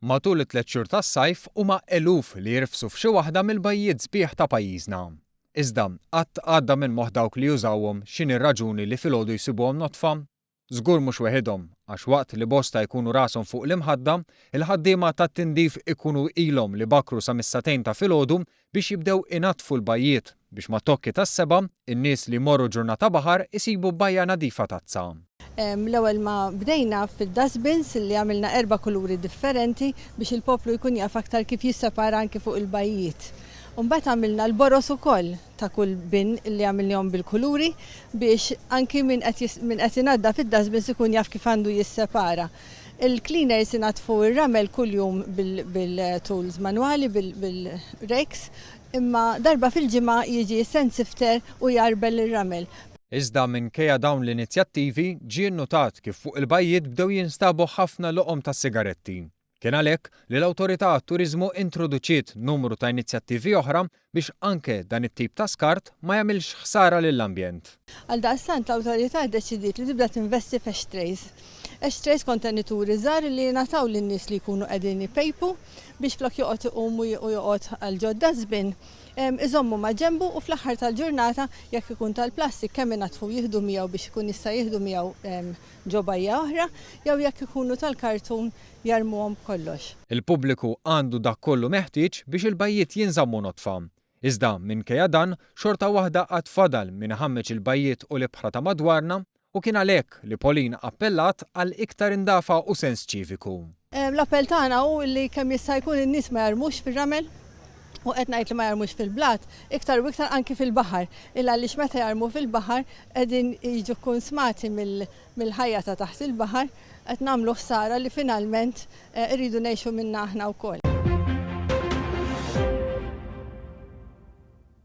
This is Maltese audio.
Matul it-tliet xhur tas-sajf huma eluf li jirfsu f'xi waħda mill-bajjiet sbieħ ta' pajjiżna. Iżda qatt għadda minn moħħ dawk li jużawhom x'inhi r-raġuni li filgħodu jsibuhom notfa? Żgur mhux weħidhom, għax waqt li bosta jkunu rashom fuq l-imħadda, il-ħaddiema tat-tindif ikunu ilhom li bakru sa mis-satejn ta' filgħodu biex jibdew inatfu l-bajjiet biex mat-tokki tas-seba' in-nies li jmorru ġurnata baħar isibu bajja nadifa tazza. L-ewwel ma bdejna fid-dustbins li għamilna 4 kuluri differenti biex il-poplu jkun jaf aktar kif jissepara anke fuq il-bajjiet. Mbagħad għamilna l-boros ukoll ta' kull bin li għamilnihom bil-kuluri biex anki min qed ingħadda fid-dustbins ikun jaf kif għandu jissepara. Il-cleaners inatfu ir-ramel kuljum bil-tools manwali bil-reks, imma darba fil-ġimgħa jiġi sensifter u jarbel ir-ramel. Iżda minkejja dawn l-inizjattivi ġie nnotat kif fuq il-bajjiet bdew jinstabu ħafna loqom ta' sigaretti. Kien għalhekk li l-Awtorità għat-Turiżmu introduċiet numru ta' inizjattivi oħra biex anke dan it-tip ta' skart ma jagħmilx ħsara lill-ambjent. Għaldaqstant l-Awtorità ddeċidiet li tibda tinvesti f'ashtrays. Ashtrays kontenituri żgħar li jingħataw lin-nies li jkunu qegħdin jipejpu biex flok joqgħod iqumu u joqgħod għal ġod dustbin iżommu ma' ġenbu u fl-aħħar tal-ġurnata jekk ikun tal-plastik kemm ingħatfu jieħdu miegħu biex ikun jista' jieħdu miegħu ġobajja oħra jew jekk ikunu tal-kartun jarmuhom kollox. Il-pubbliku għandu dak kollu meħtieġ biex il-bajjiet jinżammu notfa. Iżda minkejja dan xorta waħda qatt fadal min iħammeġ il-bajjiet u l-ibħra ta' madwarna u kien għalhekk li Pauline appellat għal iktar indafa u sens ċiviku. L-appell tagħna hu li kemm jista' jkun in-nies ma jarmux fir-ramel u qed ngħid li ma jarmux fil-blat, iktar u iktar anki fil-baħar. Illa għaliex meta jarmu fil-baħar qegħdin jiġu konsmati mill-ħajja ta' taħt il-baħar qed nagħmlu ħsara li finalment irridu ngħixu minnha aħna wkoll.